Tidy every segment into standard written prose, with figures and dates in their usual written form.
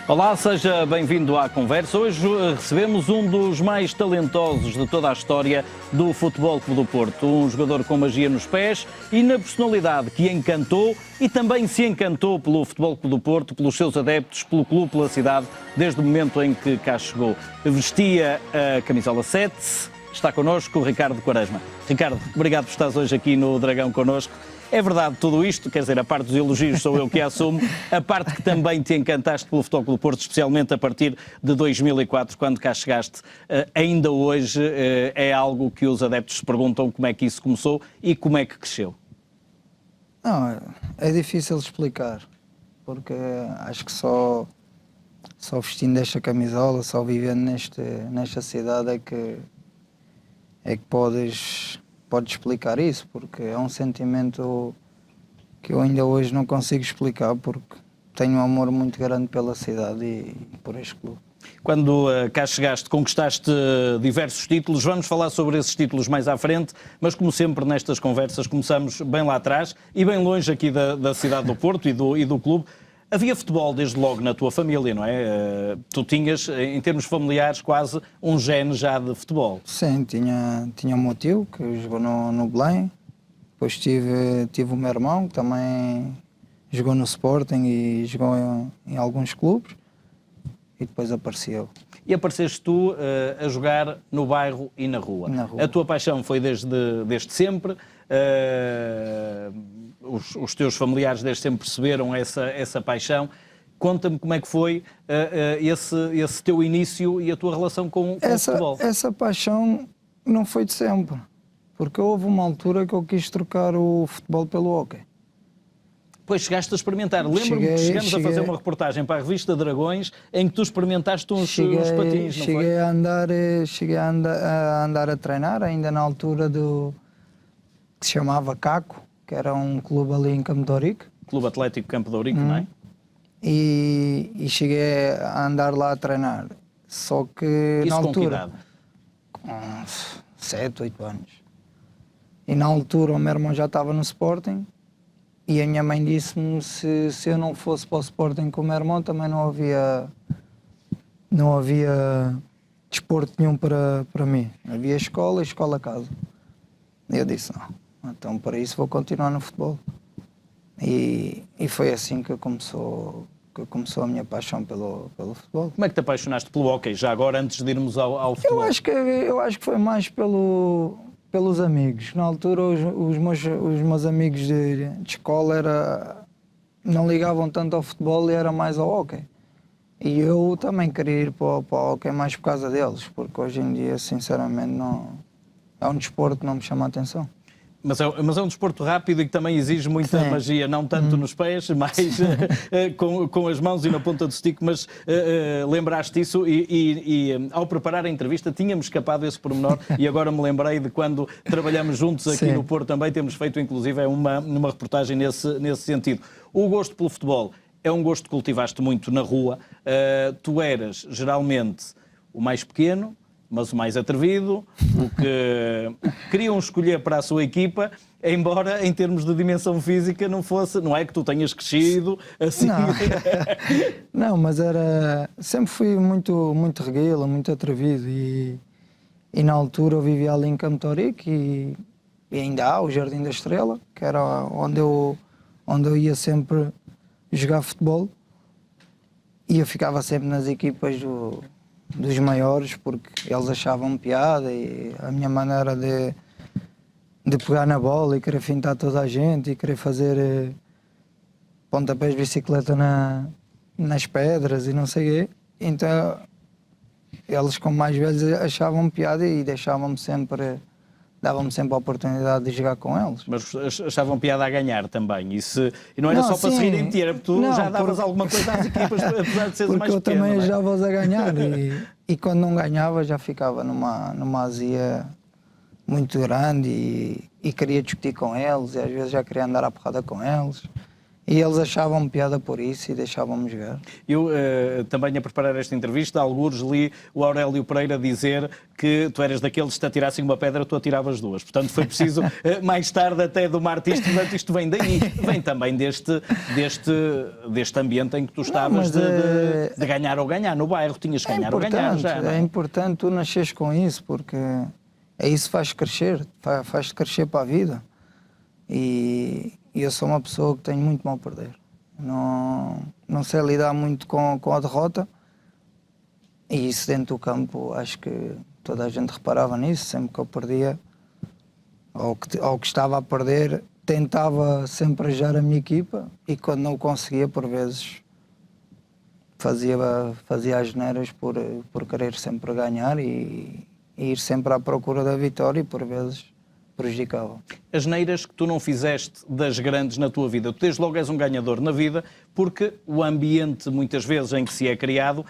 Olá, seja bem-vindo à conversa. Hoje recebemos um dos mais talentosos de toda a história do Futebol Clube do Porto. Um jogador com magia nos pés e na personalidade que encantou e também se encantou pelo Futebol Clube do Porto, pelos seus adeptos, pelo clube, pela cidade, desde o momento em que cá chegou. Vestia a camisola 7, está connosco o Ricardo Quaresma. Ricardo, obrigado por estares hoje aqui no Dragão connosco. É verdade tudo isto, quer dizer, a parte dos elogios sou eu que a assumo, a parte que também te encantaste pelo Futebol Clube do Porto, especialmente a partir de 2004, quando cá chegaste, ainda hoje é algo que os adeptos se perguntam como é que isso começou e como é que cresceu. Não, é difícil explicar, porque acho que só vestindo esta camisola, só vivendo nesta cidade é que podes explicar isso, porque é um sentimento que eu ainda hoje não consigo explicar, porque tenho um amor muito grande pela cidade e por este clube. Quando cá chegaste, conquistaste diversos títulos, vamos falar sobre esses títulos mais à frente, mas como sempre nestas conversas começamos bem lá atrás e bem longe aqui da cidade do Porto e do clube. Havia futebol desde logo na tua família, não é? Tu tinhas, em termos familiares, quase um gene já de futebol. Sim, tinha o meu tio, que jogou no Belém. Depois tive o meu irmão, que também jogou no Sporting e jogou em alguns clubes. E depois apareceu. E apareceste tu a jogar no bairro e na rua. A tua paixão foi desde sempre. Os teus familiares desde sempre perceberam essa paixão. Conta-me como é que foi esse teu início e a tua relação com o futebol. Essa paixão não foi de sempre, porque houve uma altura que eu quis trocar o futebol pelo hóquei. Pois chegaste a experimentar. Lembro-me que chegamos a fazer uma reportagem para a revista Dragões em que tu experimentaste uns patins, não foi? Cheguei a andar a treinar, ainda na altura que se chamava Caco, que era um clube ali em Campo de Ourique. Clube Atlético Campo de Ourique, não é? E cheguei a andar lá a treinar. Só que isso na altura... com que idade? Com 7, 8 anos. E na altura o meu irmão já estava no Sporting e a minha mãe disse-me se eu não fosse para o Sporting com o meu irmão também não havia desporto nenhum para mim. Havia escola e escola-casa. E eu disse, não, então para isso vou continuar no futebol. E foi assim que começou a minha paixão pelo futebol. Como é que te apaixonaste pelo hóquei, já agora, antes de irmos ao futebol? Eu acho que foi mais pelos amigos. Na altura os meus amigos de escola não ligavam tanto ao futebol e era mais ao hóquei. E eu também queria ir para o hóquei mais por causa deles, porque hoje em dia, sinceramente, não é um desporto que não me chama a atenção. Mas é um desporto rápido e que também exige muita magia, não tanto nos pés, mas com as mãos e na ponta do stick, mas lembraste isso e ao preparar a entrevista tínhamos escapado esse pormenor e agora me lembrei de quando trabalhamos juntos aqui no Porto também, temos feito inclusive uma reportagem nesse sentido. O gosto pelo futebol é um gosto que cultivaste muito na rua, tu eras geralmente o mais pequeno, mas o mais atrevido, o que queriam escolher para a sua equipa, embora em termos de dimensão física não é que tu tenhas crescido assim. Não, mas sempre fui muito, muito reguila, muito atrevido e na altura eu vivia ali em Campo de Ourique e ainda há o Jardim da Estrela, que era onde eu ia sempre jogar futebol e eu ficava sempre nas equipas dos maiores, porque eles achavam piada e a minha maneira de pegar na bola e querer fintar toda a gente e querer fazer pontapés de bicicleta nas pedras e não sei o quê. Então eles, como mais velhos, achavam piada e davam-me sempre a oportunidade de jogar com eles. Mas achavam piada a ganhar também. E não era só para se rirem de ti, era porque tu já davas alguma coisa às equipas, apesar de seres mais pequeno. Porque eu também ajudava-os a ganhar e quando não ganhava já ficava numa azia muito grande e queria discutir com eles e às vezes já queria andar à porrada com eles. E eles achavam piada por isso e deixavam-me jogar. Eu, também a preparar esta entrevista, algures li o Aurélio Pereira dizer que tu eras daqueles que te atirassem uma pedra, tu atiravas duas. Portanto, foi preciso, mais tarde, até domar-te isto. Portanto, isto vem daí. Vem também deste ambiente em que tu estavas de ganhar ou ganhar. No bairro tinhas que ganhar ou ganhar já. Não é? É importante tu nasceres com isso, porque é isso que faz crescer, faz-te crescer para a vida. E eu sou uma pessoa que tenho muito mal a perder. Não sei lidar muito com a derrota. E isso dentro do campo, acho que toda a gente reparava nisso. Sempre que eu perdia, ou que estava a perder, tentava sempre ajudar a minha equipa. E quando não o conseguia, por vezes, fazia as neiras por querer sempre ganhar e ir sempre à procura da vitória e por vezes prejudicava. As neiras que tu não fizeste das grandes na tua vida, tu desde logo és um ganhador na vida, porque o ambiente muitas vezes em que se é criado,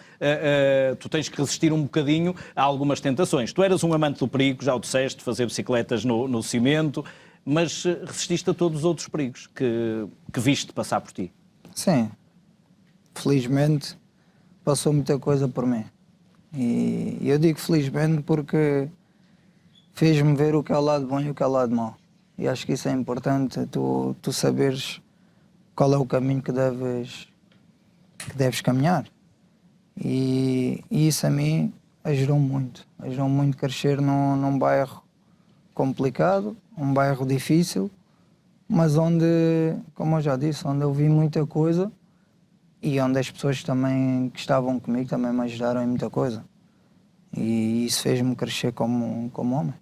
tu tens que resistir um bocadinho a algumas tentações. Tu eras um amante do perigo, já o disseste, fazer bicicletas no cimento, mas resististe a todos os outros perigos que viste passar por ti. Sim, felizmente passou muita coisa por mim. E eu digo felizmente porque fez-me ver o que é o lado bom e o que é o lado mau. E acho que isso é importante, tu saberes qual é o caminho que deves caminhar. E isso a mim ajudou muito a crescer num bairro complicado, um bairro difícil, mas onde, como eu já disse, onde eu vi muita coisa e onde as pessoas também que estavam comigo também me ajudaram em muita coisa. E isso fez-me crescer como homem.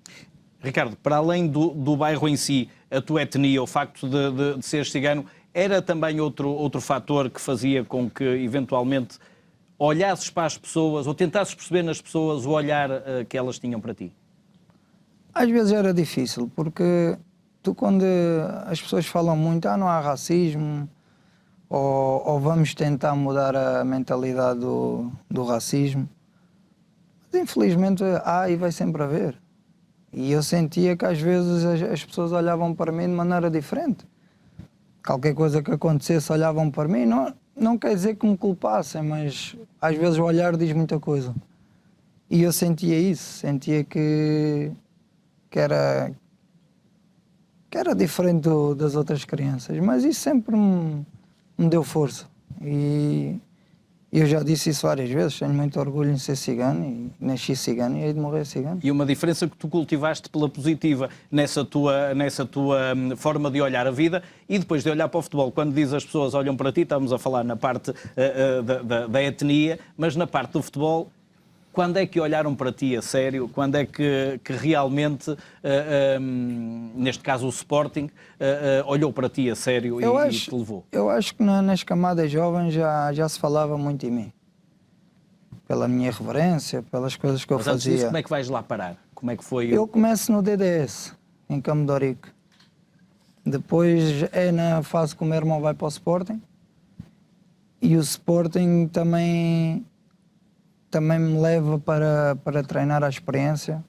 Ricardo, para além do bairro em si, a tua etnia, o facto de seres cigano, era também outro fator que fazia com que, eventualmente, olhasses para as pessoas ou tentasses perceber nas pessoas o olhar que elas tinham para ti? Às vezes era difícil, porque quando as pessoas falam muito, não há racismo, ou vamos tentar mudar a mentalidade do racismo, mas infelizmente há e vai sempre haver. E eu sentia que às vezes as pessoas olhavam para mim de maneira diferente. Qualquer coisa que acontecesse olhavam para mim, não quer dizer que me culpassem, mas às vezes o olhar diz muita coisa. E eu sentia isso, sentia que era diferente das outras crianças, mas isso sempre me deu força. E eu já disse isso várias vezes, tenho muito orgulho em ser cigano, e nasci cigano e hei de morrer cigano. E uma diferença que tu cultivaste pela positiva nessa tua forma de olhar a vida e depois de olhar para o futebol. Quando diz as pessoas olham para ti, estamos a falar na parte da etnia, mas na parte do futebol, quando é que olharam para ti a sério? Quando é que realmente, neste caso o Sporting, olhou para ti a sério e te levou? Eu acho que nas camadas jovens já se falava muito em mim. Pela minha reverência, pelas coisas que eu fazia. Mas antes disso, como é que vais lá parar? Como é que foi? Eu começo no DDS, em Campo de Ourique. Depois é na fase que o meu irmão vai para o Sporting. E o Sporting também me leva para treinar a experiência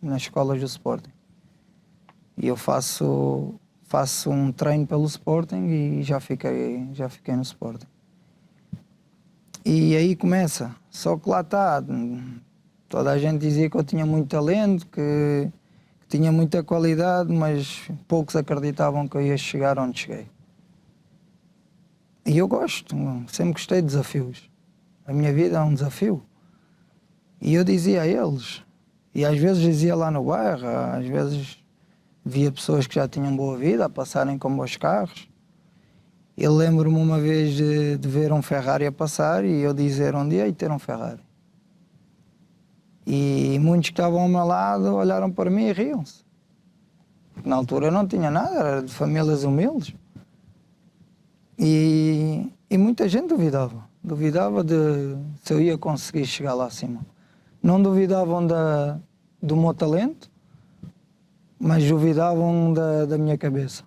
nas escolas do Sporting. E eu faço um treino pelo Sporting e já fiquei no Sporting. E aí começa. Só que lá está, toda a gente dizia que eu tinha muito talento, que tinha muita qualidade, mas poucos acreditavam que eu ia chegar onde cheguei. E eu gosto, sempre gostei de desafios. A minha vida é um desafio. E eu dizia a eles, e às vezes dizia lá no bairro, às vezes via pessoas que já tinham boa vida a passarem com bons carros. Eu lembro-me uma vez de ver um Ferrari a passar e eu dizer um dia hei de ter um Ferrari. E muitos que estavam ao meu lado olharam para mim e riam-se. Porque na altura eu não tinha nada, era de famílias humildes. E muita gente duvidava de se eu ia conseguir chegar lá acima. Não duvidavam do meu talento, mas duvidavam da minha cabeça.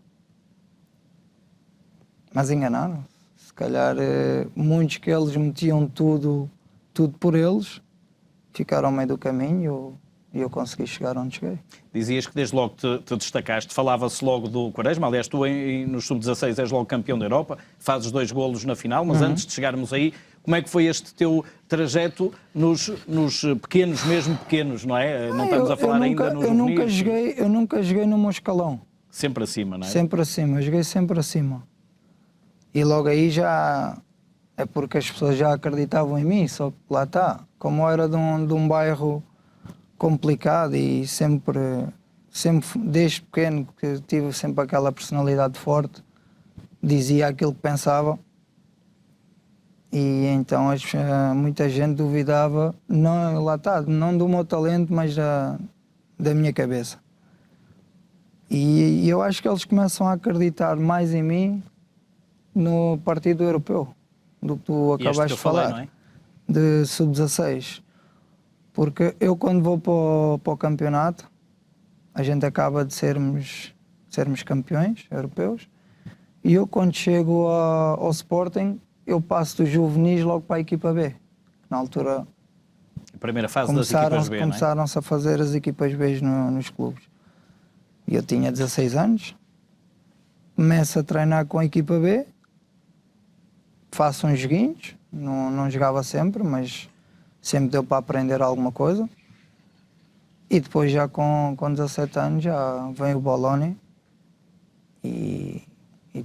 Mas enganaram. Se calhar muitos que eles metiam tudo por eles, ficaram ao meio do caminho e eu consegui chegar onde cheguei. Dizias que desde logo te destacaste, falava-se logo do Quaresma, aliás tu no Sub-16 és logo campeão da Europa, fazes 2 golos na final, mas antes de chegarmos aí, como é que foi este teu trajeto nos pequenos, mesmo pequenos, não é? Não estamos a falar ainda nos juvenis. Eu nunca joguei no meu escalão. Sempre acima, não é? Sempre acima, eu joguei sempre acima. E logo aí já é porque as pessoas já acreditavam em mim, só que lá está, como eu era de um bairro complicado e sempre desde pequeno que tive sempre aquela personalidade forte, dizia aquilo que pensava. E então muita gente duvidava, não, lá está, não do meu talento, mas da minha cabeça. E eu acho que eles começam a acreditar mais em mim no partido europeu, do que tu acabaste de falar, não é? de Sub-16. Porque eu quando vou para o campeonato, a gente acaba de sermos campeões europeus, e eu quando chego ao Sporting, eu passo dos juvenis logo para a equipa B. Na altura, a primeira fase das equipas B, começaram-se a fazer as equipas B nos clubes. E eu tinha 16 anos, começo a treinar com a equipa B, faço uns joguinhos, não jogava sempre, mas sempre deu para aprender alguma coisa. E depois já com 17 anos já vem o Bologna e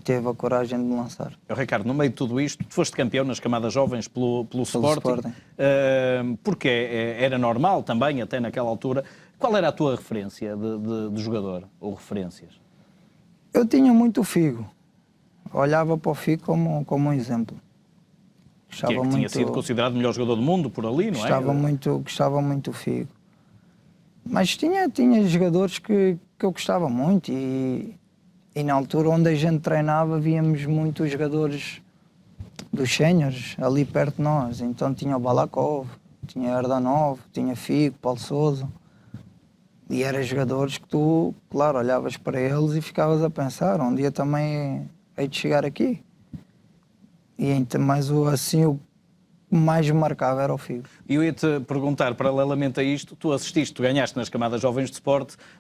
teve a coragem de me lançar. Ricardo, no meio de tudo isto, tu foste campeão nas camadas jovens pelo Sporting. Porque era normal também, até naquela altura. Qual era a tua referência de jogador, ou referências? Eu tinha muito o Figo. Olhava para o Figo como um exemplo. Tinha sido considerado o melhor jogador do mundo por ali, não é? Gostava muito do Figo. Mas tinha jogadores que eu gostava muito e na altura onde a gente treinava víamos muitos jogadores dos séniores ali perto de nós. Então tinha o Balakov, tinha Erdanov, tinha Figo, Paulo Sousa. E eram jogadores que tu, claro, olhavas para eles e ficavas a pensar, um dia também hei de chegar aqui. Mas assim o mais marcava era o Figo. E eu ia-te perguntar, paralelamente a isto, tu ganhaste nas camadas jovens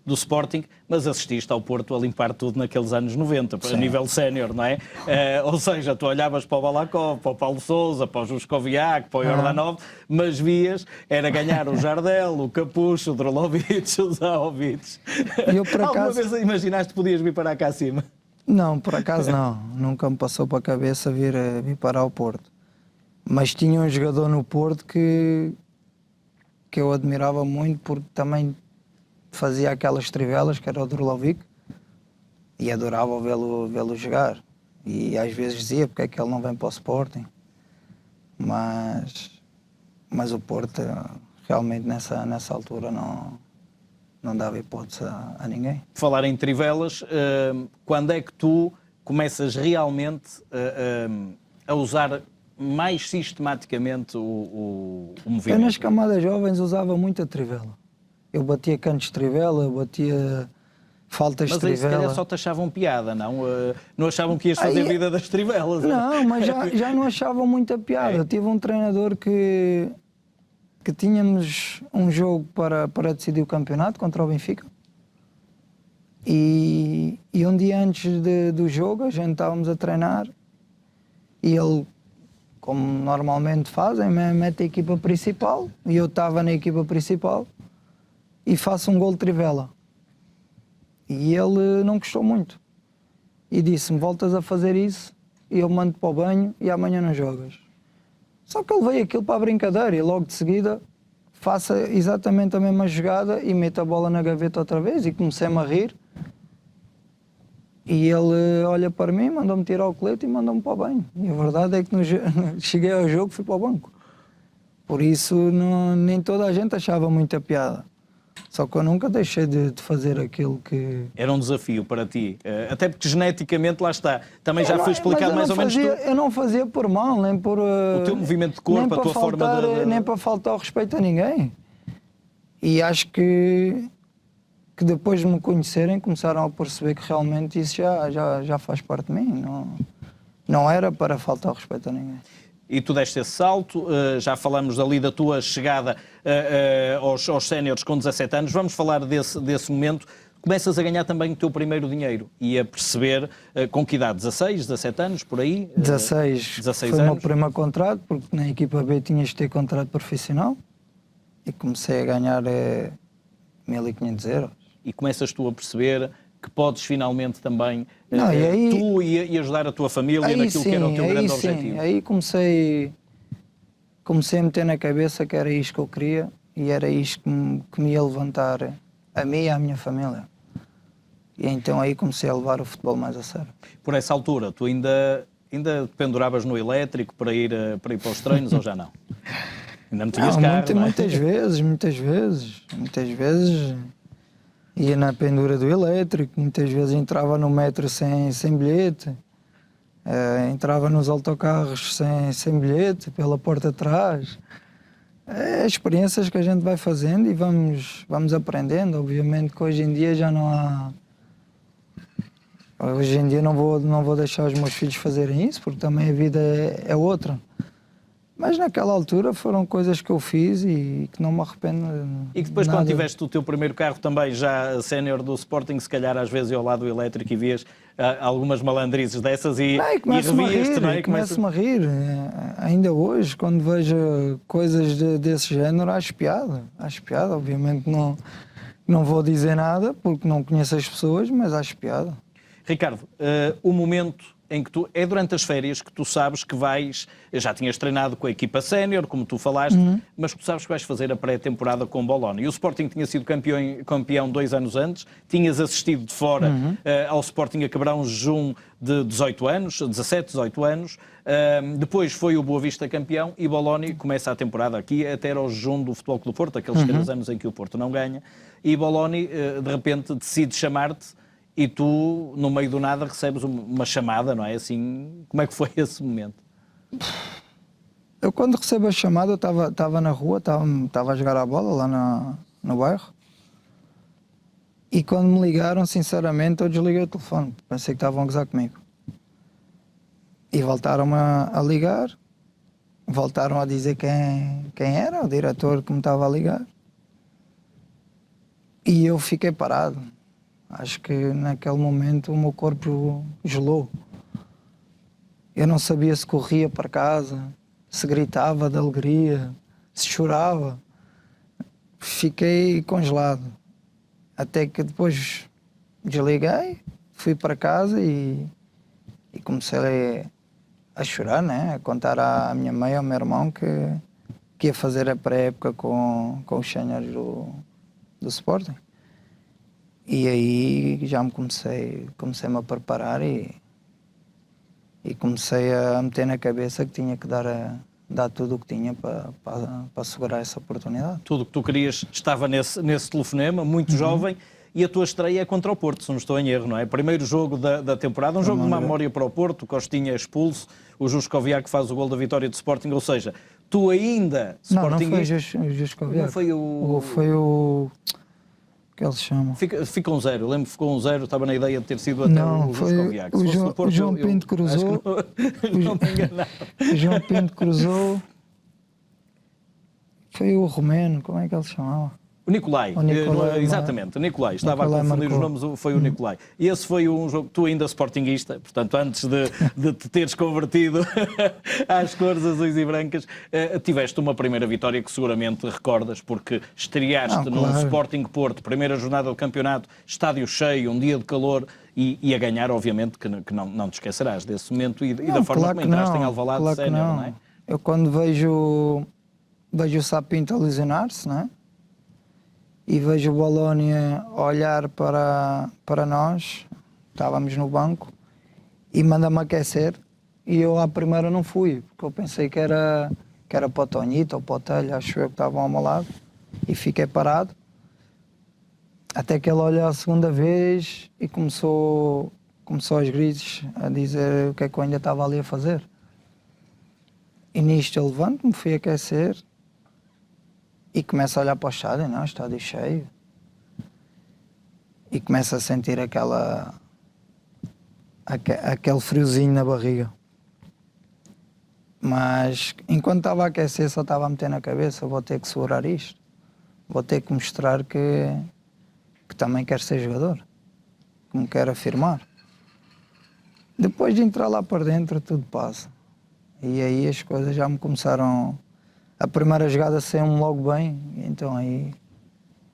do Sporting, mas assististe ao Porto a limpar tudo naqueles anos 90, a nível sénior, não é? Ou seja, tu olhavas para o Balakov, para o Paulo Sousa, para o Juskoviak, para o Jordanov, mas vias, era ganhar o Jardel, o Capucho, o Drolovic, o Zahovic. Alguma vez imaginaste que podias vir para cá acima? Não, por acaso não. Nunca me passou para a cabeça vir parar ao Porto. Mas tinha um jogador no Porto que eu admirava muito porque também fazia aquelas trivelas, que era o Drolovic, e adorava vê-lo jogar. E às vezes dizia porque é que ele não vem para o Sporting. Mas o Porto realmente nessa altura não dava hipótese a ninguém. Falar em trivelas, quando é que tu começas realmente a usar mais sistematicamente o movimento? Eu nas camadas jovens usava muita trivela. Eu batia cantos de trivela, eu batia faltas de trivela. Mas aí se calhar só te achavam piada, não? Não achavam que ias fazer vida das trivelas? Não, mas já não achavam muita piada. Eu tive um treinador que tínhamos um jogo para decidir o campeonato contra o Benfica. E um dia antes do jogo, a gente estávamos a treinar e ele, como normalmente fazem, mete a equipa principal e eu estava na equipa principal e faço um gol de trivela. E ele não gostou muito e disse-me, voltas a fazer isso e eu mando para o banho e amanhã não jogas. Só que ele veio aquilo para a brincadeira e logo de seguida faça exatamente a mesma jogada e mete a bola na gaveta outra vez e comecei-me a rir. E ele olha para mim, mandou-me tirar o colete e mandou-me para o banho. E a verdade é que cheguei ao jogo e fui para o banco. Por isso nem toda a gente achava muita piada. Só que eu nunca deixei de fazer aquilo que... Era um desafio para ti, até porque geneticamente lá está. Também já foi explicado mais ou menos... Eu não fazia por mal, nem por... O teu movimento de corpo, a tua forma de... Nem para faltar o respeito a ninguém. E acho que depois de me conhecerem começaram a perceber que realmente isso já faz parte de mim. Não era para faltar o respeito a ninguém. e tu deste esse salto. Já falamos ali da tua chegada aos séniores com 17 anos. Vamos falar desse momento. Começas a ganhar também o teu primeiro dinheiro e a perceber com que idade? 16, 17 anos, por aí? 16 foi anos. o meu primeiro contrato, porque na equipa B tinhas de ter contrato profissional e comecei a ganhar 1.500 euros. E começas tu a perceber que podes finalmente também Não, e aí, tu e ajudar a tua família naquilo sim, que era o teu grande sim, objetivo. Aí comecei a meter na cabeça que era isto que eu queria e era isto que me ia levantar a mim e à minha família. E então aí comecei a levar o futebol mais a sério. Por essa altura, tu ainda te penduravas no elétrico para ir para os treinos ou já não? Ainda não tinhas carro, não é? Muitas vezes ia na pendura do elétrico, muitas vezes entrava no metro sem bilhete, entrava nos autocarros sem bilhete, pela porta de trás. É experiências que a gente vai fazendo e vamos aprendendo. Obviamente que hoje em dia já não há... Hoje em dia não vou deixar os meus filhos fazerem isso, porque também a vida é outra. Mas naquela altura foram coisas que eu fiz e que não me arrependo. E que depois, nada. quando tiveste o teu primeiro carro também, já sénior do Sporting, se calhar às vezes ia ao lado do elétrico e vias algumas malandrizes dessas e revias-te, não é? Começo-me a rir. Ainda hoje, quando vejo coisas desse género, acho piada. Obviamente não vou dizer nada, porque não conheço as pessoas, mas acho piada. Ricardo, o momento em que é durante as férias que tu sabes que já tinhas treinado com a equipa sénior, como tu falaste, mas tu sabes que vais fazer a pré-temporada com o Bologna. E o Sporting tinha sido campeão 2 anos antes, tinhas assistido de fora ao Sporting a quebrar um jejum de 18 anos, 17, 18 anos, depois foi o Boa Vista campeão e Bologna começa a temporada aqui até ao jejum do Futebol Clube do Porto, aqueles 3 anos em que o Porto não ganha, e Bologna de repente decide chamar-te. E tu, no meio do nada, recebes uma chamada, não é? Assim, como é que foi esse momento? Eu, quando recebo a chamada, eu estava na rua, estava a jogar a bola lá no bairro. E quando me ligaram, sinceramente, eu desliguei o telefone. Pensei que estavam a gozar comigo. E voltaram a ligar. Voltaram a dizer quem era, o diretor que me estava a ligar. E eu fiquei parado. Acho que naquele momento o meu corpo gelou. Eu não sabia se corria para casa, se gritava de alegria, se chorava. Fiquei congelado. Até que depois desliguei, fui para casa e comecei a chorar, né? A contar à minha mãe e ao meu irmão que ia fazer a pré-época com os séniores do Sporting. E aí já comecei-me a preparar e comecei a meter na cabeça que tinha que dar tudo o que tinha para assegurar essa oportunidade. Tudo o que tu querias estava nesse telefonema, muito jovem, e a tua estreia é contra o Porto, se não estou em erro, não é? Primeiro jogo da temporada, jogo de má memória para o Porto, Costinha é expulso, o Juskoviak faz o gol da vitória do Sporting, ou seja, tu ainda... Não foi o Juskoviak. Não foi o... Foi o... que eles chamam. Fica 1-0, eu lembro que ficou 1-0, estava na ideia de ter sido até o Juskoviak. O João Pinto cruzou. Não me enganava. O João Pinto cruzou. Foi o romeno, como é que ele se chamava? O Nicolai, exatamente, o Nicolai, estava a confundir os nomes, foi o Nicolai. E esse foi um jogo, tu ainda sportinguista, portanto antes de te teres convertido às cores azuis e brancas, tiveste uma primeira vitória que seguramente recordas, porque estreaste num Sporting Porto, primeira jornada do campeonato, estádio cheio, um dia de calor, e a ganhar, obviamente, que não te esquecerás desse momento e da forma como entraste em Alvalade sénior, não é? Eu quando vejo o Sapinto a lesionar-se, não é? E vejo o Bologna olhar para nós, estávamos no banco, e manda-me aquecer, e eu à primeira não fui, porque eu pensei que era para o Tonhito ou para o Telho, acho eu que estavam ao meu lado, e fiquei parado, até que ele olhou a segunda vez e começou aos gritos a dizer o que é que eu ainda estava ali a fazer. E nisto eu levanto-me, fui aquecer, e começo a olhar para o estádio, não, estádio cheio. E começo a sentir aquele friozinho na barriga. Mas enquanto estava a aquecer, só estava a meter na cabeça, vou ter que segurar isto. Vou ter que mostrar que também quero ser jogador, que me quero afirmar. Depois de entrar lá para dentro, tudo passa. E aí as coisas já me começaram... A primeira jogada saiu-me logo bem, então aí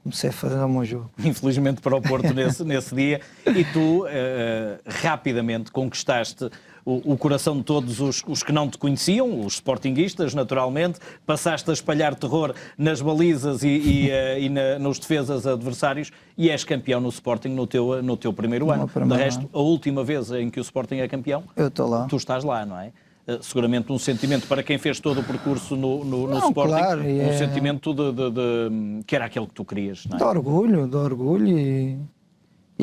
comecei a fazer o meu jogo. Infelizmente para o Porto nesse dia. E tu rapidamente conquistaste o coração de todos os que não te conheciam, os sportinguistas, naturalmente. Passaste a espalhar terror nas balizas nos defesas adversários e és campeão no Sporting no teu primeiro ano. De resto, a última vez em que o Sporting é campeão, eu estou lá. Tu estás lá, não é? Seguramente um sentimento para quem fez todo o percurso no Sporting, claro, um sentimento que era aquele que tu querias, não é? De orgulho e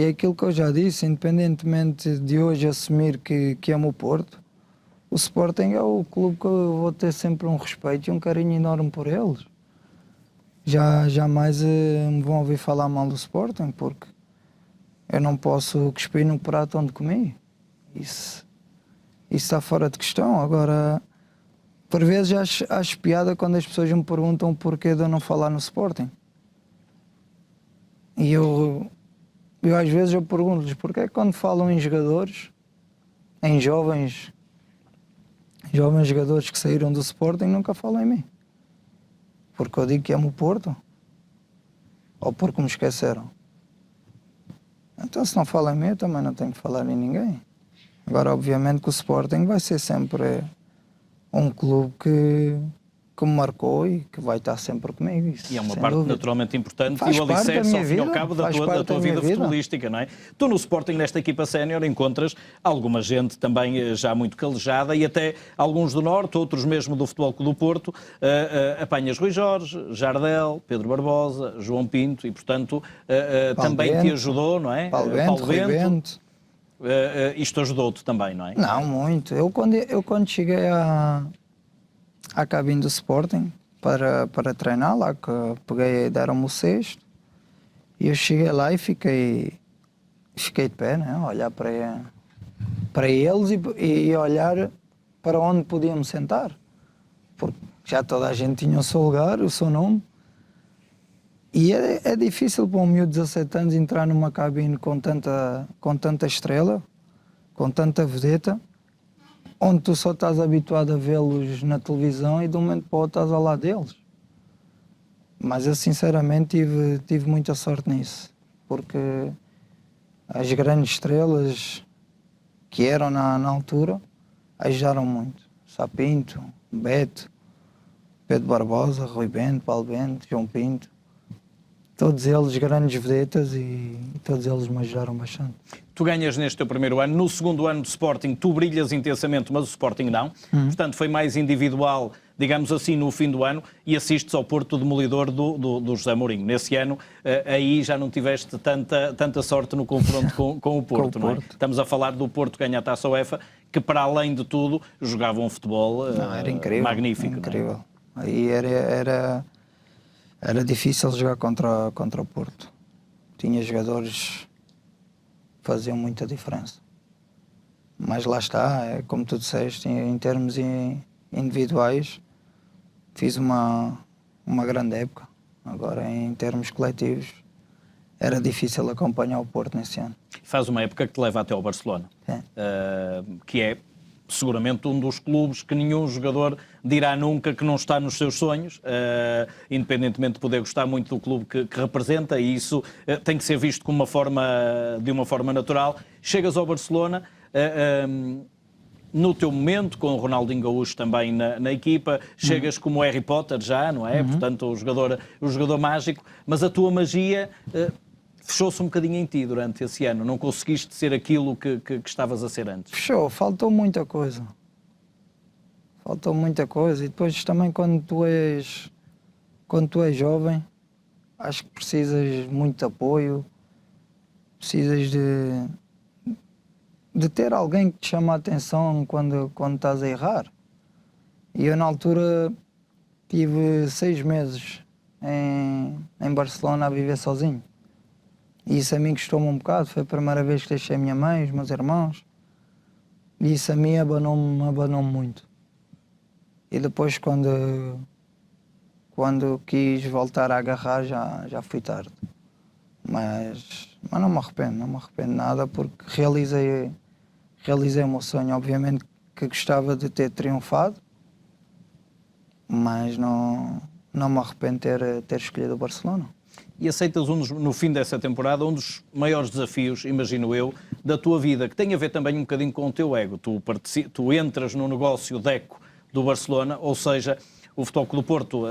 é aquilo que eu já disse, independentemente de hoje assumir que amo o Porto, o Sporting é o clube que eu vou ter sempre um respeito e um carinho enorme por eles. Jamais me vão ouvir falar mal do Sporting, porque eu não posso cuspir no prato onde comi. Isso está fora de questão. Agora, por vezes acho piada quando as pessoas me perguntam porquê de eu não falar no Sporting. E eu às vezes eu pergunto-lhes porquê é que quando falam em jogadores, em jovens jogadores que saíram do Sporting, nunca falam em mim. Porque eu digo que amo o Porto? Ou porque me esqueceram? Então se não falam em mim, eu também não tenho que falar em ninguém. Agora, obviamente que o Sporting vai ser sempre um clube que me marcou e que vai estar sempre comigo. Isso, e é uma parte dúvida. Naturalmente importante Faz e o alicerce ao fim e ao cabo da tua vida vida futebolística, não é? Tu no Sporting, nesta equipa sénior, encontras alguma gente também já muito calejada e até alguns do Norte, outros mesmo do Futebol Clube do Porto, apanhas Rui Jorge, Jardel, Pedro Barbosa, João Pinto e, portanto, também Bento, te ajudou, não é? Paulo Bento. Isto ajudou-te também, não é? Não, muito. Eu quando cheguei à cabine do Sporting para treinar lá, que deram-me o sexto, e eu cheguei lá e fiquei de pé, né? Olhar para eles e olhar para onde podíamos sentar, porque já toda a gente tinha o seu lugar, o seu nome, e é difícil para um miúdo de 17 anos entrar numa cabine com tanta estrela, com tanta vedeta, onde tu só estás habituado a vê-los na televisão e de um momento para o outro estás ao lado deles. Mas eu sinceramente tive muita sorte nisso, porque as grandes estrelas que eram na altura ajudaram muito. Sapinto, Beto, Pedro Barbosa, Rui Bento, Paulo Bento, João Pinto. Todos eles grandes vedetas e todos eles me ajudaram bastante. Tu ganhas neste teu primeiro ano. No segundo ano do Sporting, tu brilhas intensamente, mas o Sporting não. Portanto, foi mais individual, digamos assim, no fim do ano e assistes ao Porto demolidor do José Mourinho. Nesse ano, aí já não tiveste tanta sorte no confronto com o Porto, não é? Estamos a falar do Porto ganhar a Taça UEFA, que para além de tudo, jogava um futebol era incrível, magnífico. Incrível. Não é? Aí era difícil jogar contra o Porto. Tinha jogadores que faziam muita diferença. Mas lá está, é como tu disseste, em termos individuais, fiz uma grande época. Agora, em termos coletivos, era difícil acompanhar o Porto nesse ano. Faz uma época que te leva até ao Barcelona, que é seguramente um dos clubes que nenhum jogador dirá nunca que não está nos seus sonhos, independentemente de poder gostar muito do clube que representa, e isso tem que ser visto de uma forma natural. Chegas ao Barcelona, no teu momento, com o Ronaldinho Gaúcho também na equipa, chegas como Harry Potter já, não é? Portanto, o jogador mágico, mas a tua magia fechou-se um bocadinho em ti durante esse ano. Não conseguiste ser aquilo que estavas a ser antes. Fechou, faltou muita coisa. E depois também quando tu és jovem, acho que precisas de muito apoio, precisas de ter alguém que te chama a atenção quando estás a errar. E eu na altura tive 6 meses em Barcelona a viver sozinho. E isso a mim custou-me um bocado. Foi a primeira vez que deixei a minha mãe, os meus irmãos. E isso a mim abanou-me muito. E depois quando quis voltar a agarrar já fui tarde. Mas não me arrependo nada porque realizei o meu sonho. Obviamente que gostava de ter triunfado, mas não me arrependo de ter escolhido o Barcelona. E aceitas no fim dessa temporada um dos maiores desafios, imagino eu, da tua vida, que tem a ver também um bocadinho com o teu ego. Tu entras no negócio Deco do Barcelona, ou seja, o Futebol Clube do Porto,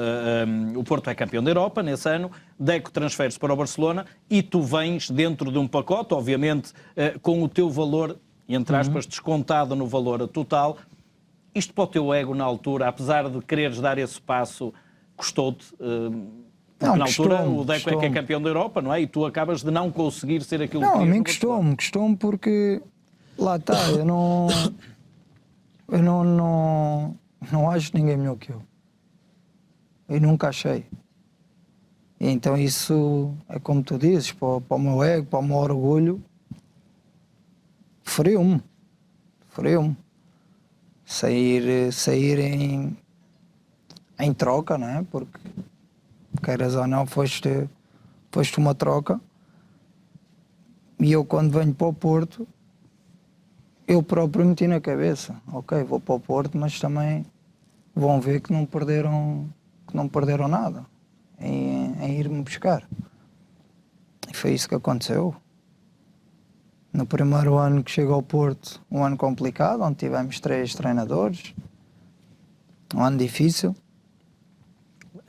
o Porto é campeão da Europa nesse ano, Deco transfere-se para o Barcelona e tu vens dentro de um pacote, obviamente, com o teu valor, entre aspas, descontado no valor total. Isto para o teu ego na altura, apesar de quereres dar esse passo, custou-te? Porque na altura o Deco é que é campeão da Europa, não é? E tu acabas de não conseguir ser aquilo que Não, a mim custou-me porque lá está, eu não acho ninguém melhor que eu. E nunca achei. E então isso é como tu dizes, para o meu ego, para o meu orgulho, feriu-me. Sair em troca, não é? Porque queiras ou não, foste uma troca. E eu quando venho para o Porto, eu próprio meti na cabeça, ok, vou para o Porto, mas também vão ver que não perderam nada em ir-me buscar. E foi isso que aconteceu. No primeiro ano que chego ao Porto, um ano complicado, onde tivemos 3 treinadores, um ano difícil.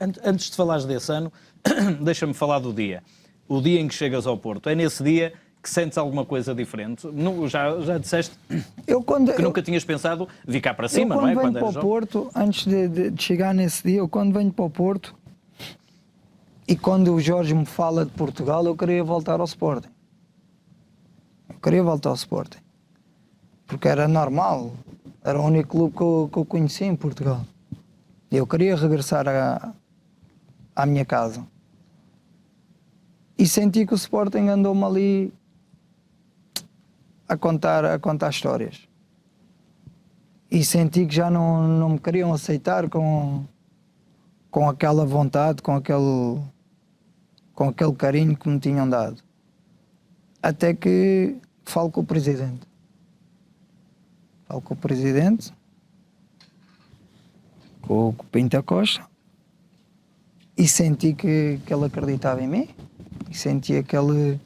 Antes de falares desse ano, deixa-me falar do dia. O dia em que chegas ao Porto. É nesse dia que sentes alguma coisa diferente? Já disseste que nunca tinhas pensado vir cá para cima, não é? Quando venho para o Porto, antes de chegar nesse dia, quando venho para o Porto e quando o Jorge me fala de Portugal, eu queria voltar ao Sporting. Porque era normal, era o único clube que eu conhecia em Portugal. E eu queria regressar à minha casa. E senti que o Sporting andou-me ali a contar histórias. E senti que já não me queriam aceitar com aquela vontade, com aquele carinho que me tinham dado. Até que falo com o presidente. Com o Pinto Costa, e senti que ele acreditava em mim, e sentia que ele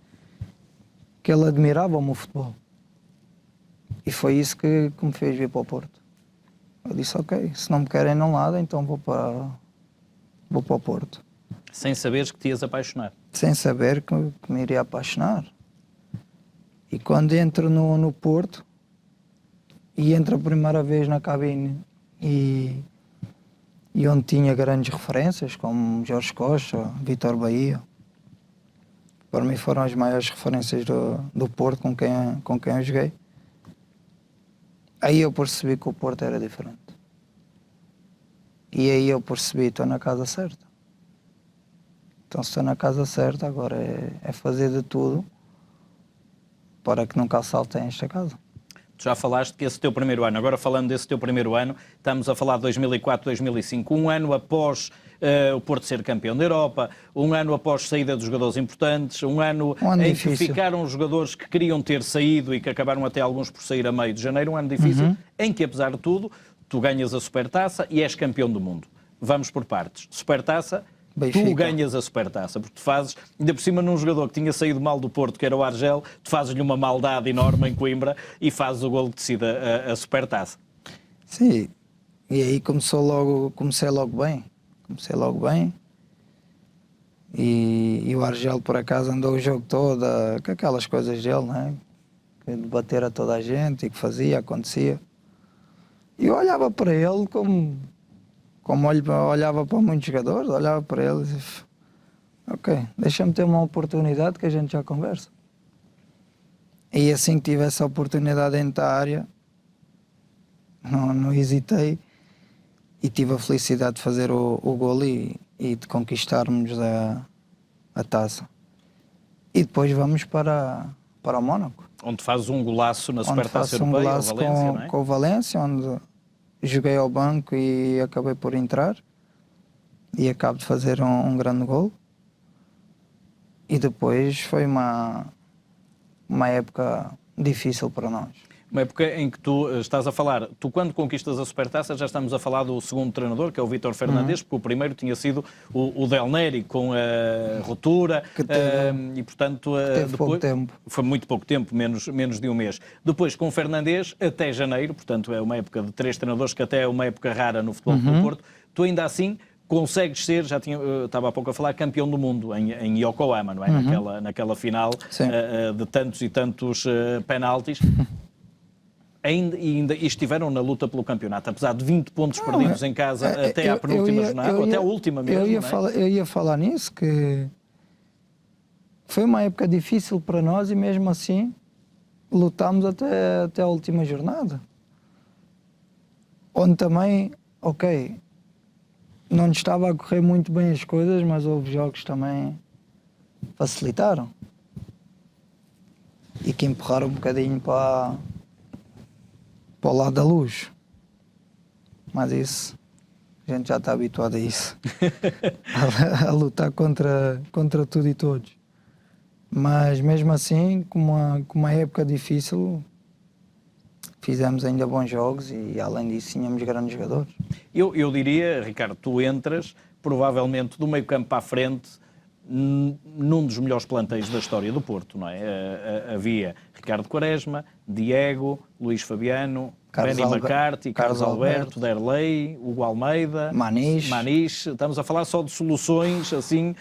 admirava o meu futebol. E foi isso que me fez vir para o Porto. Eu disse, ok, se não me querem num lado, então vou para o Porto. Sem saberes que te ias apaixonar? Sem saber que me iria apaixonar. E quando entro no Porto, e entro a primeira vez na cabine, e onde tinha grandes referências, como Jorge Costa, Vítor Bahia, para mim foram as maiores referências do Porto com quem eu joguei. Aí eu percebi que o Porto era diferente. E aí eu percebi, estou na casa certa. Então se estou na casa certa, agora é fazer de tudo para que nunca assaltem esta casa. Tu já falaste que esse teu primeiro ano, agora falando desse teu primeiro ano, estamos a falar de 2004, 2005, um ano após o Porto ser campeão da Europa, um ano após saída dos jogadores importantes, um ano em que ficaram os jogadores que queriam ter saído e que acabaram até alguns por sair a meio de janeiro, um ano difícil, em que apesar de tudo, tu ganhas a Supertaça e és campeão do mundo. Vamos por partes. Supertaça, Benfica. Tu ganhas a Supertaça, porque tu fazes, ainda por cima num jogador que tinha saído mal do Porto, que era o Argel, tu fazes-lhe uma maldade enorme em Coimbra e fazes o golo que decide a Supertaça. Sim, e aí comecei logo bem. E o Argel por acaso andou o jogo todo com aquelas coisas dele, né? Que de bater a toda a gente e que acontecia. E eu olhava para ele como olhava para muitos jogadores, olhava para ele e disse, ok, deixa-me ter uma oportunidade que a gente já conversa. E assim que tive essa oportunidade dentro da área, não hesitei e tive a felicidade de fazer o golo e de conquistarmos a taça. E depois vamos para o Mónaco. Onde fazes um golaço na Supertaça Europeia, com o Valência, onde joguei ao banco e acabei por entrar e acabo de fazer um grande gol. E depois foi uma época difícil para nós. Uma época em que tu estás a falar, tu quando conquistas a Supertaça já estamos a falar do segundo treinador, que é o Vítor Fernandes, porque o primeiro tinha sido o Del Neri, com a ruptura, e portanto teve depois, pouco tempo. Foi muito pouco tempo, menos de um mês. Depois com o Fernandes até janeiro, portanto é uma época de 3 treinadores, que até é uma época rara no futebol do Porto. Tu ainda assim consegues ser, estava há pouco a falar, campeão do mundo em Yokohama, não é? Naquela final de tantos e tantos penaltis. E estiveram na luta pelo campeonato, apesar de 20 pontos perdidos em casa até à penúltima jornada, ou até a última mesmo. Eu ia falar nisso, que foi uma época difícil para nós e mesmo assim lutámos até a última jornada. Onde também, ok, não nos estava a correr muito bem as coisas, mas houve jogos que também facilitaram e que empurraram um bocadinho para o lado da luz. Mas isso, a gente já está habituado a isso. a lutar contra tudo e todos. Mas mesmo assim, com uma época difícil, fizemos ainda bons jogos e além disso tínhamos grandes jogadores. Eu diria, Ricardo, tu entras provavelmente do meio campo para a frente num dos melhores plantéis da história do Porto, não é? Havia Ricardo Quaresma, Diego, Luís Fabiano, Benny McCarthy, Carlos Alberto, Derlei, Hugo Almeida, Maniche. Estamos a falar só de soluções assim.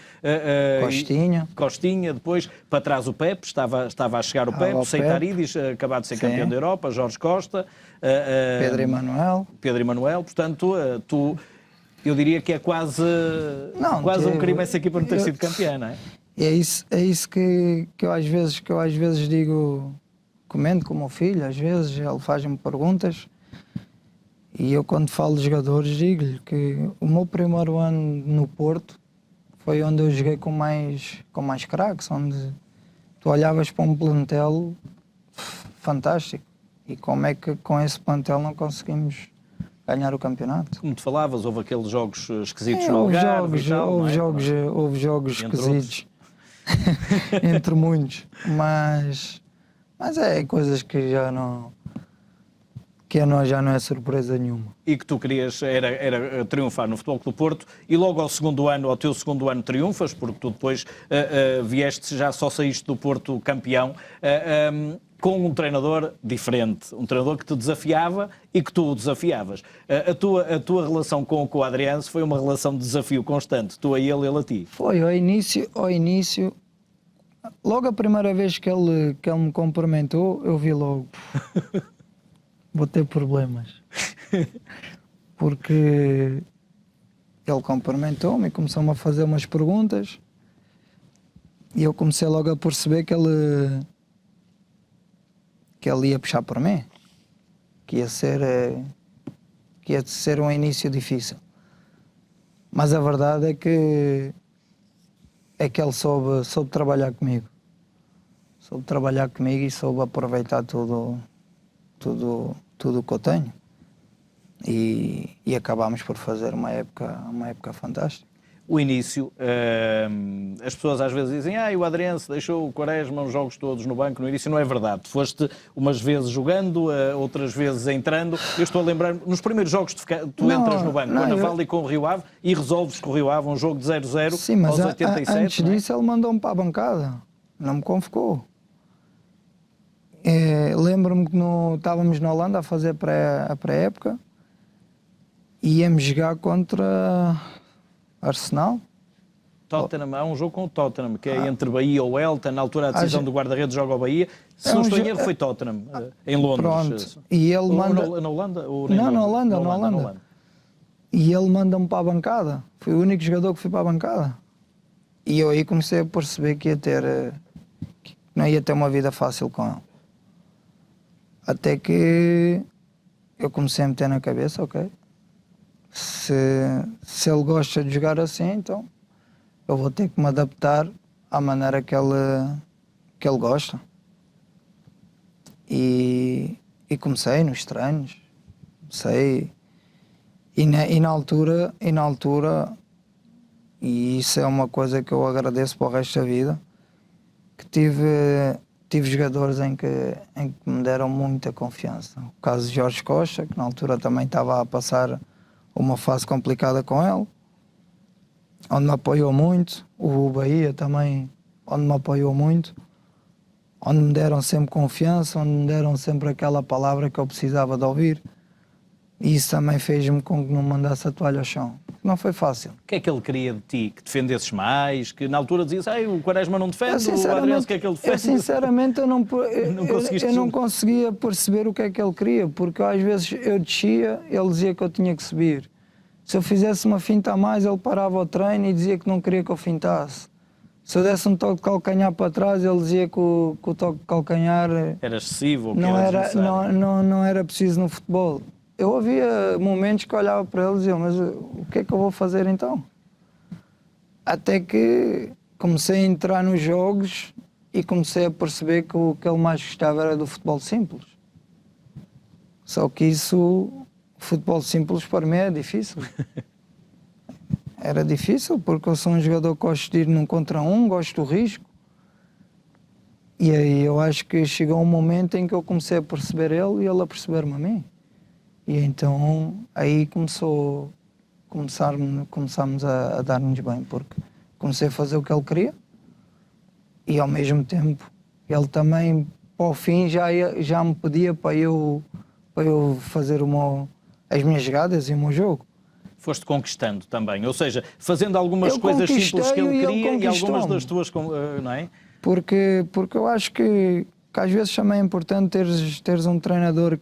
Costinha, depois para trás o Pepe, estava a chegar o Pepe, Seitaridis, acabado de ser campeão da Europa, Jorge Costa, Pedro Emanuel, portanto, eu diria que é quase um crime essa equipa não ter sido campeã, não é? É isso que eu às vezes digo, comento com o meu filho, às vezes ele faz-me perguntas e eu quando falo de jogadores digo-lhe que o meu primeiro ano no Porto foi onde eu joguei com mais craques, onde tu olhavas para um plantel fantástico e como é que com esse plantel não conseguimos ganhar o campeonato. Como tu falavas, houve aqueles jogos esquisitos no Algarve. Houve jogos esquisitos, entre muitos, mas é coisas que já não é surpresa nenhuma. E que tu querias era triunfar no Futebol Clube do Porto e logo ao teu segundo ano triunfas, porque tu depois vieste, já só saíste do Porto campeão, com um treinador diferente, um treinador que te desafiava e que tu o desafiavas. A tua relação com o Adriano foi uma relação de desafio constante, tu a ele a ti. Foi, ao início, logo a primeira vez que ele me cumprimentou, eu vi logo, vou ter problemas. Porque ele cumprimentou-me e começou-me a fazer umas perguntas e eu comecei logo a perceber que ele ia puxar por mim, que ia ser um início difícil. Mas a verdade é que ele soube trabalhar comigo. Soube trabalhar comigo e soube aproveitar tudo o que eu tenho. E acabámos por fazer uma época fantástica. O início, as pessoas às vezes dizem o Adriense deixou o Quaresma os jogos todos no banco. No início não é verdade, tu foste umas vezes jogando, outras vezes entrando. Eu estou a lembrar, nos primeiros jogos tu entras no banco, com a Naval e com o Rio Ave, e resolves com o Rio Ave um jogo de 0-0 aos 87. Antes disso ele mandou-me para a bancada, não me convocou. Lembro-me que estávamos na Holanda a fazer a pré-época e íamos jogar contra Arsenal. Tottenham, há um jogo com o Tottenham, que é entre Bahia ou Elton, na altura a decisão do guarda-redes joga ao Bahia. Se não estou em erro, foi Tottenham, em Londres. Pronto. E ele manda... Na Holanda? Na Holanda. E ele manda-me para a bancada. Fui o único jogador que fui para a bancada. E eu aí comecei a perceber que não ia ter uma vida fácil com ele. Até que eu comecei a meter na cabeça, ok, se ele gosta de jogar assim, então eu vou ter que me adaptar à maneira que ele gosta. E comecei nos treinos, comecei E na altura, e isso é uma coisa que eu agradeço para o resto da vida, que tive jogadores em que me deram muita confiança. O caso de Jorge Costa, que na altura também estava a passar uma fase complicada com ele, onde me apoiou muito. O Bahia também, onde me apoiou muito, onde me deram sempre confiança, onde me deram sempre aquela palavra que eu precisava de ouvir. E isso também fez-me com que não mandasse a toalha ao chão. Não foi fácil. O que é que ele queria de ti? Que defendesses mais? Que na altura dizias, o Quaresma não defende, o Adriano, o que é que ele defende? Sinceramente, eu não Não conseguia perceber o que é que ele queria, porque às vezes eu descia, ele dizia que eu tinha que subir. Se eu fizesse uma finta a mais, ele parava o treino e dizia que não queria que eu fintasse. Se eu desse um toque de calcanhar para trás, ele dizia que o toque de calcanhar era excessivo, ou que não era era preciso no futebol. Eu havia momentos que olhava para ele e dizia, mas o que é que eu vou fazer então? Até que comecei a entrar nos jogos e comecei a perceber que o que ele mais gostava era do futebol simples. Só que isso, futebol simples para mim é difícil. Era difícil porque eu sou um jogador que gosto de ir num contra um, gosto do risco. E aí eu acho que chegou um momento em que eu comecei a perceber ele e ele a perceber-me a mim. E então aí começámos a dar-nos bem, porque comecei a fazer o que ele queria e ao mesmo tempo ele também, para o fim, já me pedia para eu fazer as minhas jogadas e o meu jogo. Foste conquistando também, ou seja, fazendo algumas coisas simples que ele queria e algumas das tuas, não é? Porque eu acho que às vezes também é importante teres um treinador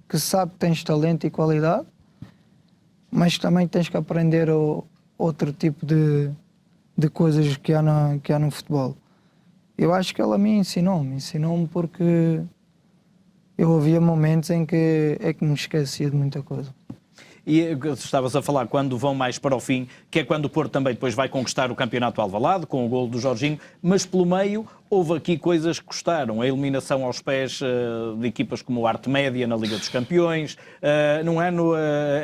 que sabe que tens talento e qualidade, mas também tens que aprender outro tipo de coisas que há no futebol. Eu acho que ele a mim ensinou-me porque eu havia momentos em que me esquecia de muita coisa. E estavas a falar quando vão mais para o fim, que é quando o Porto também depois vai conquistar o campeonato Alvalade, com o golo do Jorginho, mas pelo meio houve aqui coisas que custaram. A eliminação aos pés de equipas como o Arte Média na Liga dos Campeões, num ano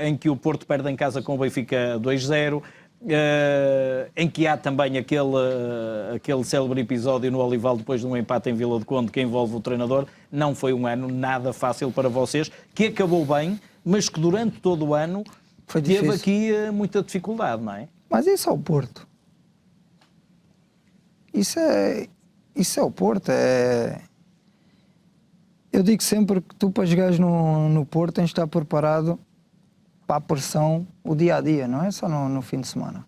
em que o Porto perde em casa com o Benfica 2-0, em que há também aquele célebre episódio no Olival depois de um empate em Vila do Conde que envolve o treinador. Não foi um ano nada fácil para vocês, que acabou bem, mas que durante todo o ano teve aqui muita dificuldade, não é? Mas isso é o Porto. Isso é o Porto. Eu digo sempre que tu, para jogares no Porto, tens de estar preparado para a pressão o dia a dia, não é só no fim de semana.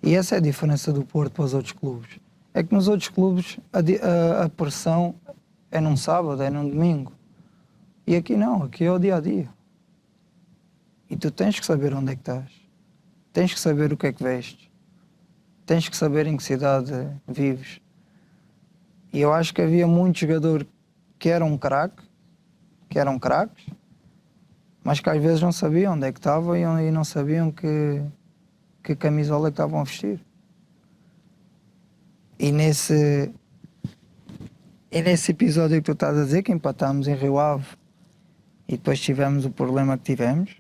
E essa é a diferença do Porto para os outros clubes. É que nos outros clubes a pressão é num sábado, é num domingo. E aqui não, aqui é o dia a dia. E tu tens que saber onde é que estás. Tens que saber o que é que vestes. Tens que saber em que cidade vives. E eu acho que havia muitos jogadores que eram craques, mas que às vezes não sabiam onde é que estavam e não sabiam que camisola que estavam a vestir. E nesse episódio que tu estás a dizer, que empatámos em Rio Ave e depois tivemos o problema que tivemos,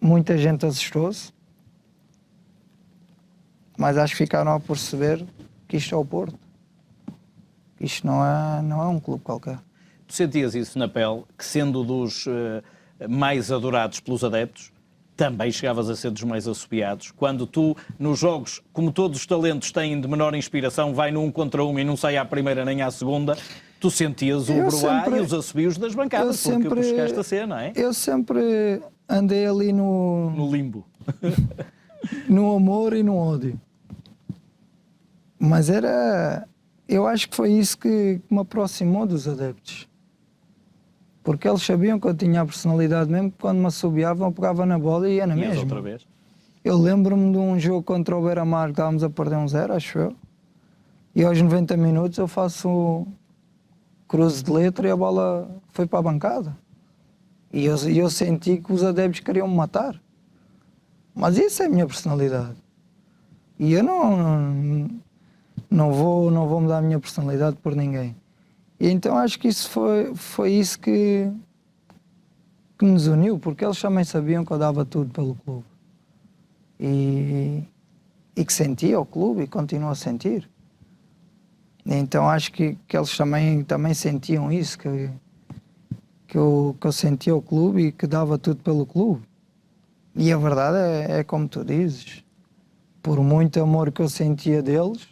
muita gente assustou-se, mas acho que ficaram a perceber que isto é o Porto. Isto não é um clube qualquer. Tu sentias isso na pele, que sendo dos mais adorados pelos adeptos, também chegavas a ser dos mais assobiados. Quando tu, nos jogos, como todos os talentos têm de menor inspiração, vai no 1 contra 1 e não sai à primeira nem à segunda, tu sentias o bruá e os assobios das bancadas, porque chegaste a ser, não é? Eu sempre andei ali no limbo. No amor e no ódio. Mas eu acho que foi isso que me aproximou dos adeptos. Porque eles sabiam que eu tinha a personalidade mesmo, que quando me assobiavam eu pegava na bola e ia na mesma. Outra vez? Eu lembro-me de um jogo contra o Beira-Mar, que estávamos a perder 1-0, acho eu. E aos 90 minutos eu faço cruze de letra e a bola foi para a bancada. E eu senti que os adeptos queriam me matar. Mas isso é a minha personalidade. E eu não vou mudar a minha personalidade por ninguém. E então acho que isso foi isso que que nos uniu, porque eles também sabiam que eu dava tudo pelo clube. E que sentia o clube e continuo a sentir. Então acho que eles também sentiam isso, que eu sentia o clube e que dava tudo pelo clube. E a verdade é como tu dizes, por muito amor que eu sentia deles,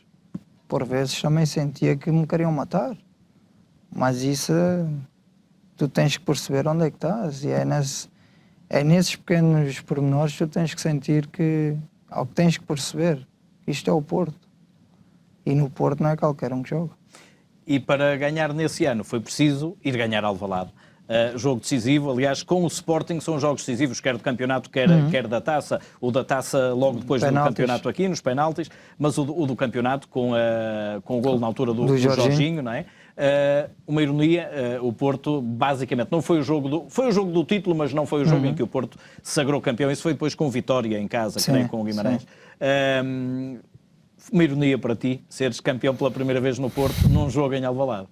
por vezes também sentia que me queriam matar. Mas isso tu tens que perceber onde é que estás, e é nesses pequenos pormenores que tu tens que sentir ou que tens que perceber que isto é o Porto. E no Porto não é qualquer um que joga. E para ganhar nesse ano foi preciso ir ganhar Alvalade. Jogo decisivo, aliás, com o Sporting são jogos decisivos, quer do campeonato, quer da taça. O da taça logo depois do campeonato aqui, nos penaltis, mas o do campeonato com o golo na altura do Jorginho, não é? Uma ironia, o Porto basicamente não foi o jogo do título, mas não foi o jogo em que o Porto se sagrou campeão. Isso foi depois com Vitória em casa, que nem com o Guimarães. Uma ironia para ti, seres campeão pela primeira vez no Porto num jogo em Alvalade.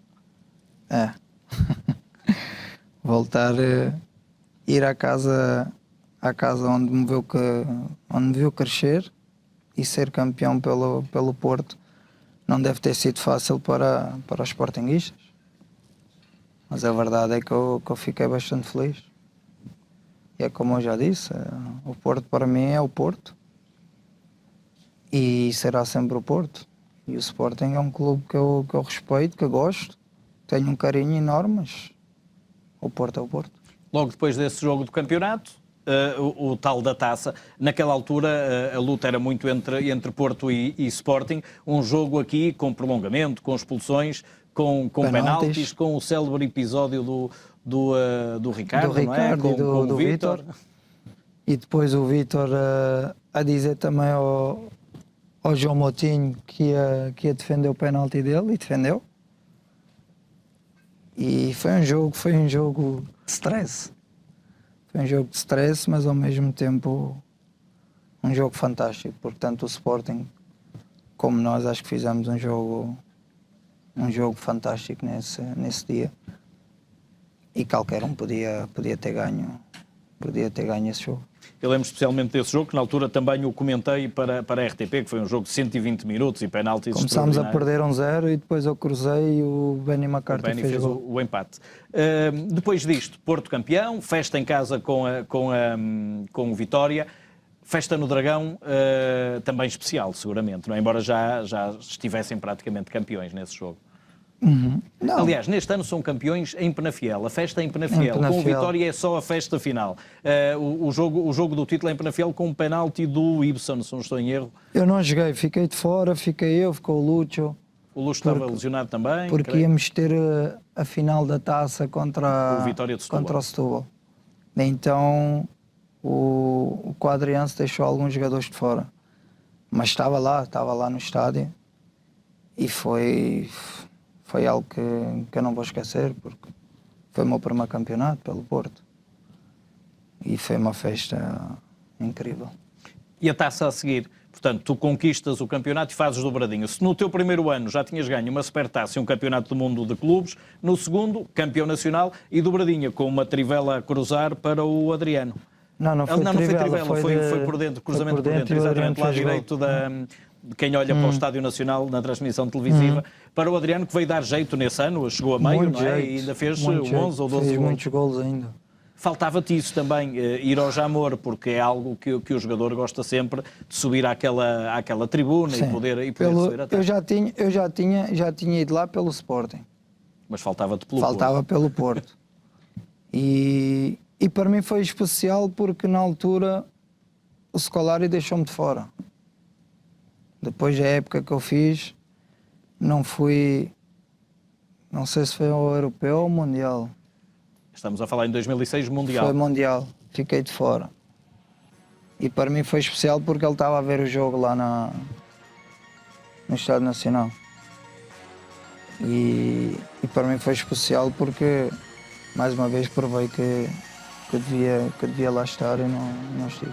É. Voltar a ir à casa onde me viu crescer e ser campeão pelo Porto não deve ter sido fácil para os sportinguistas. Mas a verdade é que eu fiquei bastante feliz. E é como eu já disse, o Porto para mim é o Porto. E será sempre o Porto. E o Sporting é um clube que eu respeito, que eu gosto, tenho um carinho enorme, mas o Porto é o Porto. Logo depois desse jogo do campeonato, o tal da taça, naquela altura a luta era muito entre Porto e Sporting, um jogo aqui com prolongamento, com expulsões, com penaltis, com o célebre episódio do Ricardo, não é? Com o Vítor. E depois o Vítor a dizer também ao João Moutinho que ia defender o penalti dele, e defendeu. E foi um jogo de stress. Foi um jogo de stress, mas ao mesmo tempo um jogo fantástico, porque tanto o Sporting como nós acho que fizemos um jogo fantástico nesse dia. E qualquer um podia ter ganho esse jogo. Eu lembro especialmente desse jogo, que na altura também o comentei para a RTP, que foi um jogo de 120 minutos e penaltis. Começámos a perder 1-0 e depois eu cruzei e o Benny McCarthy fez o empate. Depois disto, Porto campeão, festa em casa com o Vitória, festa no Dragão também especial, seguramente, não é? Embora já estivessem praticamente campeões nesse jogo. Uhum. Aliás, neste ano são campeões em Penafiel. A festa é em Penafiel. Com o Vitória é só a festa final. O jogo do título é em Penafiel com um penalti do Ibson, se não estou em erro. Eu não joguei, fiquei de fora, ficou o Lúcio. O Lúcio estava lesionado também. Porque íamos ter a final da taça contra o Vitória de Setúbal. Contra o Setúbal. Então o Quadriense deixou alguns jogadores de fora. Mas estava lá no estádio e foi algo que eu não vou esquecer, porque foi o meu primeiro campeonato pelo Porto e foi uma festa incrível. E a taça a seguir? Portanto, tu conquistas o campeonato e fazes dobradinho. Se no teu primeiro ano já tinhas ganho uma supertaça e um campeonato do mundo de clubes, no segundo, campeão nacional e dobradinha, com uma trivela a cruzar para o Adriano. Não foi trivela, foi por dentro, cruzamento por dentro, exatamente, lá direito de quem olha para o Estádio Nacional na transmissão televisiva, para o Adriano, que veio dar jeito nesse ano, chegou a meio, não é? E ainda fez 11 ou 12 gols. Muitos gols ainda. Faltava-te isso também, ir ao Jamor, porque é algo que o jogador gosta sempre de subir àquela tribuna. Sim. e poder subir até. Eu já tinha ido lá pelo Sporting. Mas faltava-te pelo Porto. Pelo Porto. E para mim foi especial porque na altura o Scolari deixou-me de fora. Depois da época que eu fiz, não fui, não sei se foi ao Europeu ou ao Mundial. Estamos a falar em 2006, Mundial. Foi Mundial, fiquei de fora. E para mim foi especial porque ele estava a ver o jogo lá no Estádio Nacional. E para mim foi especial porque, mais uma vez, provei que devia lá estar e não estive.